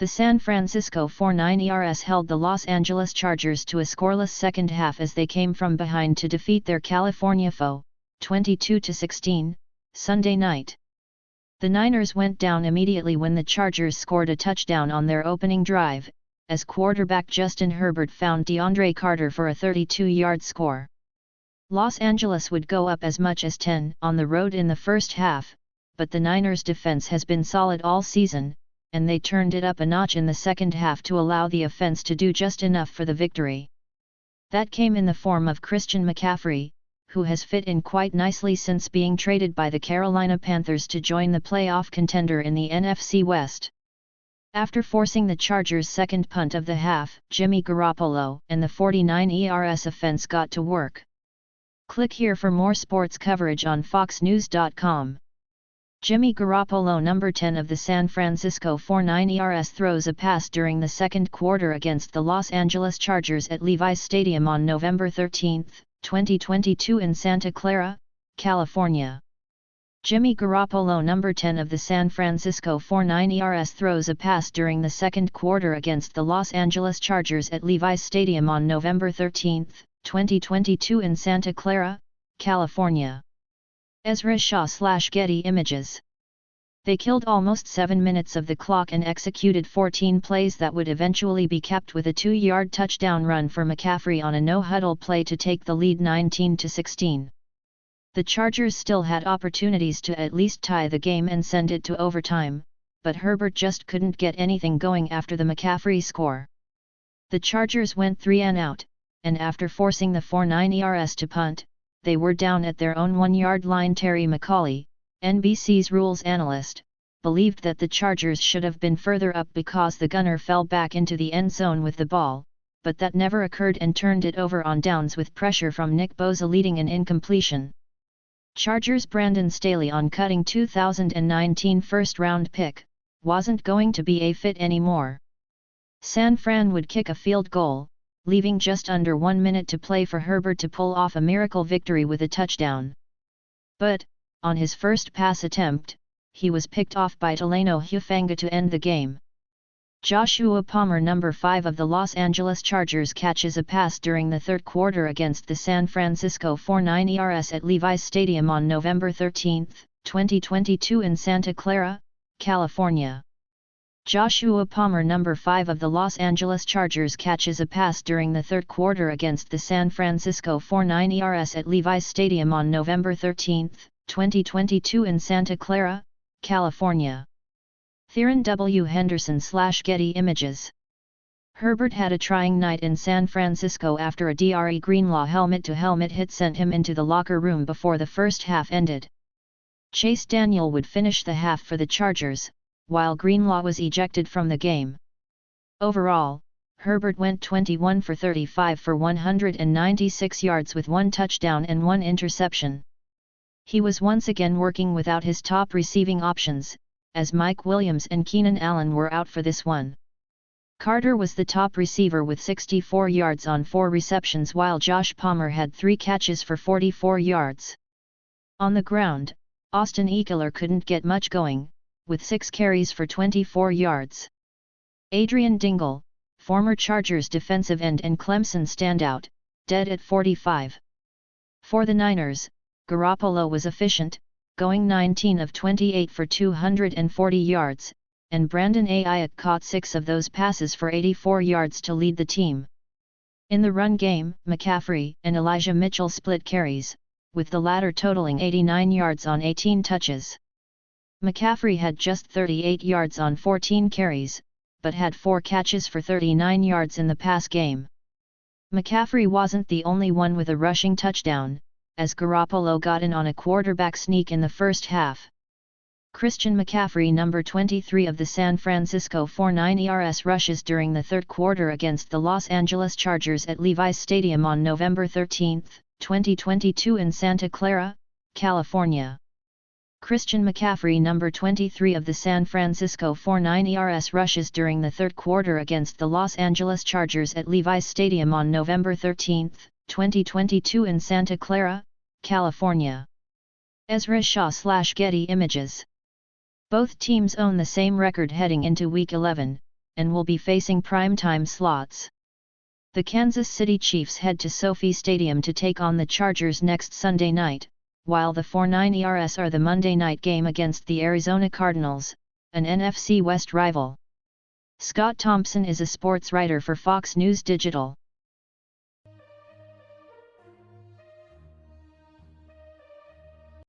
The San Francisco 49ers held the Los Angeles Chargers to a scoreless second half as they came from behind to defeat their California foe, 22-16, Sunday night. The Niners went down immediately when the Chargers scored a touchdown on their opening drive, as quarterback Justin Herbert found DeAndre Carter for a 32-yard score. Los Angeles would go up as much as 10 on the road in the first half, but the Niners' defense has been solid all season, and they turned it up a notch in the second half to allow the offense to do just enough for the victory. That came in the form of Christian McCaffrey, who has fit in quite nicely since being traded by the Carolina Panthers to join the playoff contender in the NFC West. After forcing the Chargers' second punt of the half, Jimmy Garoppolo and the 49ers offense got to work. Click here for more sports coverage on foxnews.com. Jimmy Garoppolo, number 10 of the San Francisco 49ers, throws a pass during the second quarter against the Los Angeles Chargers at Levi's Stadium on November 13, 2022 in Santa Clara, California. Jimmy Garoppolo, number 10 of the San Francisco 49ers, throws a pass during the second quarter against the Los Angeles Chargers at Levi's Stadium on November 13, 2022 in Santa Clara, California. Ezra Shaw/Getty Images. They killed almost 7 minutes of the clock and executed 14 plays that would eventually be capped with a 2-yard touchdown run for McCaffrey on a no-huddle play to take the lead 19-16. The Chargers still had opportunities to at least tie the game and send it to overtime, but Herbert just couldn't get anything going after the McCaffrey score. The Chargers went 3 and out, and after forcing the 49ers to punt, they were down at their own 1-yard line. Terry McAuley, NBC's rules analyst, believed that the Chargers should have been further up because the gunner fell back into the end zone with the ball, but that never occurred and turned it over on downs with pressure from Nick Bosa leading an incompletion. Chargers' Brandon Staley, on cutting 2019 first-round pick, wasn't going to be a fit anymore. San Fran would kick a field goal, leaving just under 1 minute to play for Herbert to pull off a miracle victory with a touchdown. But, on his first pass attempt, he was picked off by Talanoa Hufanga to end the game. Joshua Palmer, number 5 of the Los Angeles Chargers, catches a pass during the third quarter against the San Francisco 49ers at Levi's Stadium on November 13, 2022 in Santa Clara, California. Joshua Palmer, number 5 of the Los Angeles Chargers, catches a pass during the third quarter against the San Francisco 49ers at Levi's Stadium on November 13, 2022 in Santa Clara, California. Theron W. Henderson/Getty Images. Herbert had a trying night in San Francisco after a Dre Greenlaw helmet-to-helmet hit sent him into the locker room before the first half ended. Chase Daniel would finish the half for the Chargers, while Greenlaw was ejected from the game. Overall, Herbert went 21 for 35 for 196 yards with 1 touchdown and 1 interception. He was once again working without his top receiving options, as Mike Williams and Keenan Allen were out for this one. Carter was the top receiver with 64 yards on 4 receptions, while Josh Palmer had 3 catches for 44 yards. On the ground, Austin Ekeler couldn't get much going, with 6 carries for 24 yards. Adrian Dingle, former Chargers defensive end and Clemson standout, dead at 45. For the Niners, Garoppolo was efficient, going 19 of 28 for 240 yards, and Brandon Ayuk caught 6 of those passes for 84 yards to lead the team. In the run game, McCaffrey and Elijah Mitchell split carries, with the latter totaling 89 yards on 18 touches. McCaffrey had just 38 yards on 14 carries, but had 4 catches for 39 yards in the pass game. McCaffrey wasn't the only one with a rushing touchdown, as Garoppolo got in on a quarterback sneak in the first half. Christian McCaffrey, number 23 of the San Francisco 49ers, rushes during the third quarter against the Los Angeles Chargers at Levi's Stadium on November 13, 2022 in Santa Clara, California. Christian McCaffrey, number 23 of the San Francisco 49ers, rushes during the third quarter against the Los Angeles Chargers at Levi's Stadium on November 13, 2022 in Santa Clara, California. Ezra Shaw/Getty Images. Both teams own the same record heading into Week 11, and will be facing prime-time slots. The Kansas City Chiefs head to SoFi Stadium to take on the Chargers next Sunday night, while the 4-9 ERS are the Monday night game against the Arizona Cardinals, an NFC West rival. Scott Thompson is a sports writer for Fox News Digital.